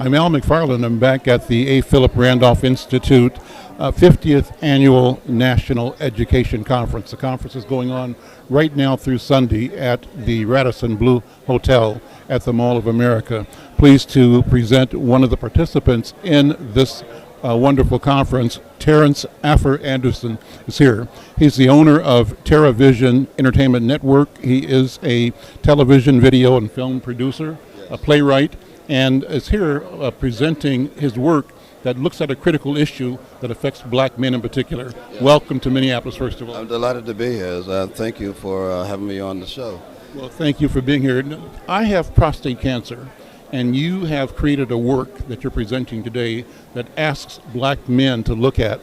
I'm Al McFarlane. I'm back at the A. Philip Randolph Institute 50th Annual National Education Conference. The conference is going on right now through Sunday at the Radisson Blue Hotel at the Mall of America. Pleased to present one of the participants in this wonderful conference. Terrance Afer-Anderson is here. He's the owner of Terra Entertainment Network. He is a television, video, and film producer, a playwright, and is here presenting his work that looks at a critical issue that affects black men in particular. Yes. Welcome to Minneapolis, first of all. I'm delighted to be here. Thank you for having me on the show. Well, thank you for being here. I have prostate cancer, and you have created a work that you're presenting today that asks black men to look at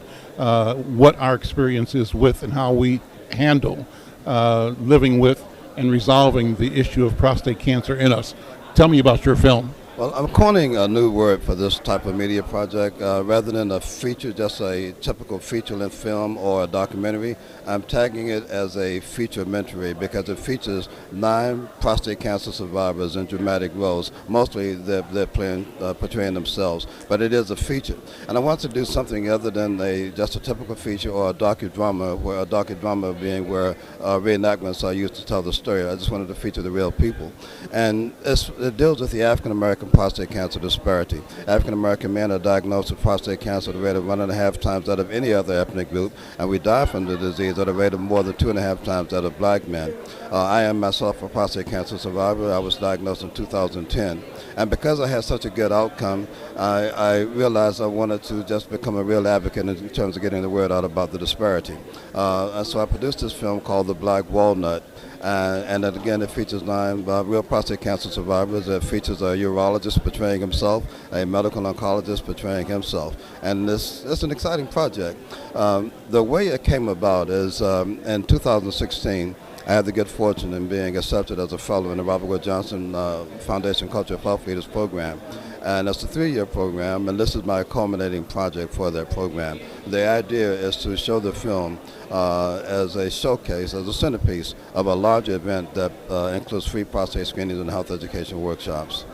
what our experience is with and how we handle living with and resolving the issue of prostate cancer in us. Tell me about your film. Well, I'm coining a new word for this type of media project. Rather than a feature, just a typical feature-length film or a documentary, I'm tagging it as a feature-mentary because it features 9 prostate cancer survivors in dramatic roles. Mostly they're portraying themselves, but it is a feature. And I want to do something other than just a typical feature or a docudrama, where a docudrama being where reenactments are used to tell the story. I just wanted to feature the real people. And it deals with the African-American prostate cancer disparity. African-American men are diagnosed with prostate cancer at a rate of 1.5 times that of any other ethnic group, and we die from the disease at a rate of more than 2.5 times that of black men. I am myself a prostate cancer survivor. I was diagnosed in 2010. And because I had such a good outcome, I realized I wanted to just become a real advocate in terms of getting the word out about the disparity. And so I produced this film called The Black Walnut. And then again, it features 9 real prostate cancer survivors. It features a urologist portraying himself, a medical oncologist portraying himself. And it's an exciting project. The way it came about is in 2016, I had the good fortune in being accepted as a fellow in the Robert Wood Johnson Foundation Culture of Health Leaders Program. And it's a 3-year program, and this is my culminating project for that program. The idea is to show the film as a showcase, as a centerpiece of a larger event that includes free prostate screenings and health education workshops.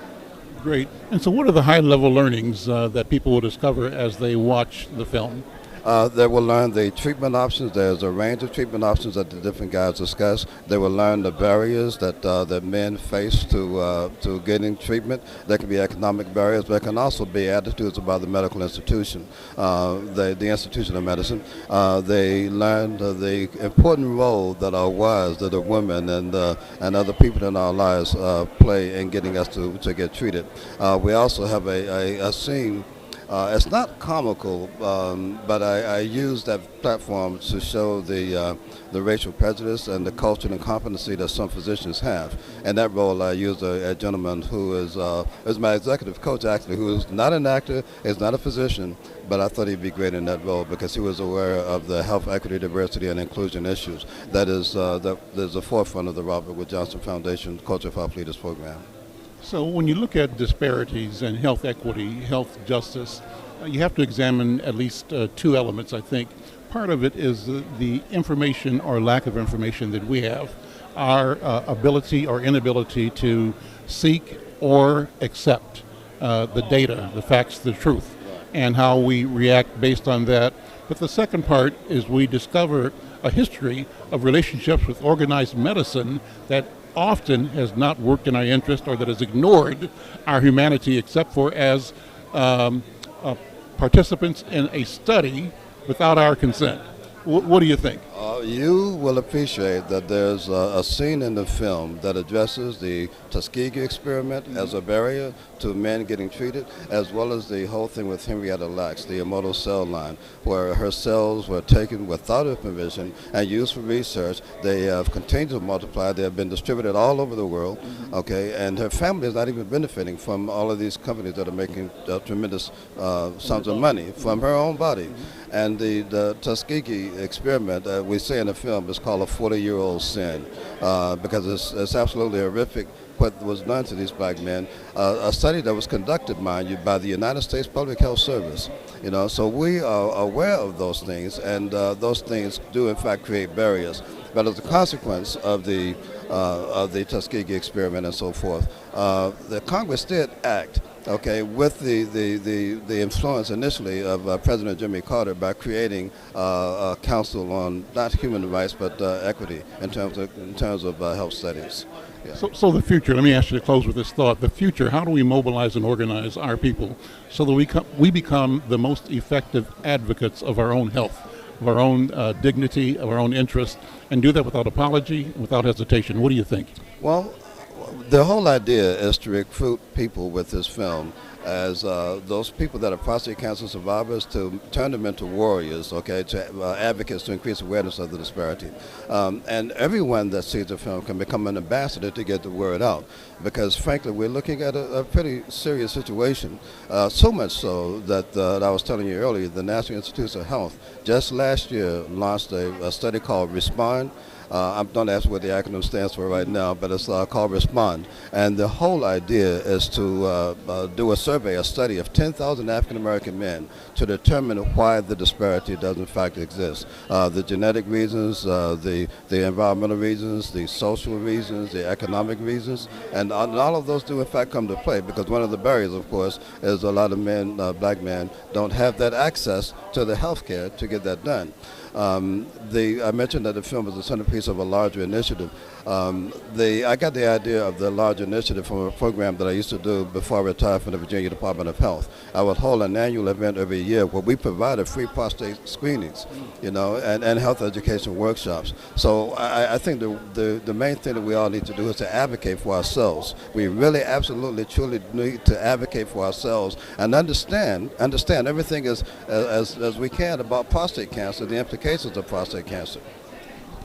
Great. And so what are the high-level learnings that people will discover as they watch the film? They will learn the treatment options. There's a range of treatment options that the different guys discuss. They will learn the barriers that men face to getting treatment. There can be economic barriers, but it can also be attitudes about the medical institution, the institution of medicine. They learn the important role that our wives, that the women and other people in our lives play in getting us to get treated. We also have a scene. It's not comical, but I use that platform to show the racial prejudice and the cultural incompetency that some physicians have. In that role, I use a gentleman who is my executive coach, actually, who is not an actor, is not a physician, but I thought he'd be great in that role because he was aware of the health equity, diversity, and inclusion issues that is the forefront of the Robert Wood Johnson Foundation Culture of Health Leaders Program. So when you look at disparities in health equity, health justice, you have to examine at least 2 elements, I think. Part of it is the information or lack of information that we have, our ability or inability to seek or accept the data, the facts, the truth, and how we react based on that. But the second part is we discover a history of relationships with organized medicine that often has not worked in our interest or that has ignored our humanity except for as participants in a study without our consent. What do you think? You will appreciate that there's a scene in the film that addresses the Tuskegee experiment as a barrier to men getting treated, as well as the whole thing with Henrietta Lacks, the immortal cell line, where her cells were taken without her permission and used for research. They have continued to multiply. They have been distributed all over the world, okay, and her family is not even benefiting from all of these companies that are making tremendous sums of money from her own body. And the Tuskegee experiment, we say in the film, is called a 40-year-old sin because it's absolutely horrific what was done to these black men, a study that was conducted, mind you, by the United States Public Health Service. So we are aware of those things, and those things do in fact create barriers. But as a consequence of the Tuskegee experiment and so forth, the Congress did act, okay, with the influence initially of President Jimmy Carter by creating a council on not human rights but equity in terms of health studies. Yeah. So the future, let me ask you to close with this thought. The future, how do we mobilize and organize our people so that we become the most effective advocates of our own health, of our own dignity, of our own interests, and do that without apology, without hesitation? What do you think? Well, the whole idea is to recruit people with this film as those people that are prostate cancer survivors, to turn them into warriors, okay, to advocates to increase awareness of the disparity. And everyone that sees the film can become an ambassador to get the word out, because frankly we're looking at a pretty serious situation, so much so that I was telling you earlier, the National Institutes of Health just last year launched a study called Respond. Don't ask what the acronym stands for right now, but it's called Respond. And the whole idea is to do a survey, a study of 10,000 African American men to determine why the disparity does in fact exist. The genetic reasons, the environmental reasons, the social reasons, the economic reasons, and all of those do in fact come to play, because one of the barriers, of course, is a lot of men, black men, don't have that access to the health care to get that done. I mentioned that the film is a centerpiece of a larger initiative. I got the idea of the larger initiative from a program that I used to do before I retired from the Virginia Department of Health. I would hold an annual event every year where we provided free prostate screenings, and health education workshops. So I think the main thing that we all need to do is to advocate for ourselves. We really absolutely truly need to advocate for ourselves and understand everything as we can about prostate cancer, the implications of prostate cancer.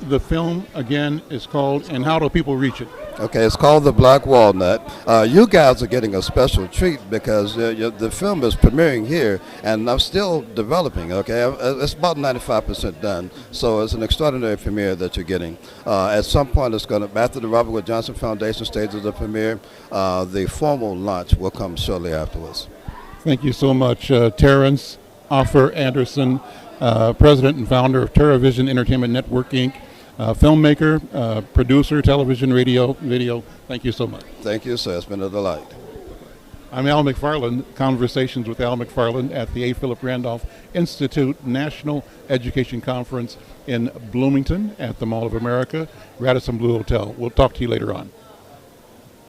The film, again, is called, and how do people reach it? Okay, it's called The Black Walnut. You guys are getting a special treat because the film is premiering here, and I'm still developing, okay? It's about 95% done, so it's an extraordinary premiere that you're getting. At some point, it's going to, after the Robert Wood Johnson Foundation stages the premiere, the formal launch will come shortly afterwards. Thank you so much, Terrance Afer-Anderson, President and founder of Terra Vision Entertainment Network, Inc., filmmaker, producer, television, radio, video. Thank you so much. Thank you, sir. It's been a delight. I'm Al McFarlane, Conversations with Al McFarlane at the A. Philip Randolph Institute National Education Conference in Bloomington at the Mall of America, Radisson Blue Hotel. We'll talk to you later on.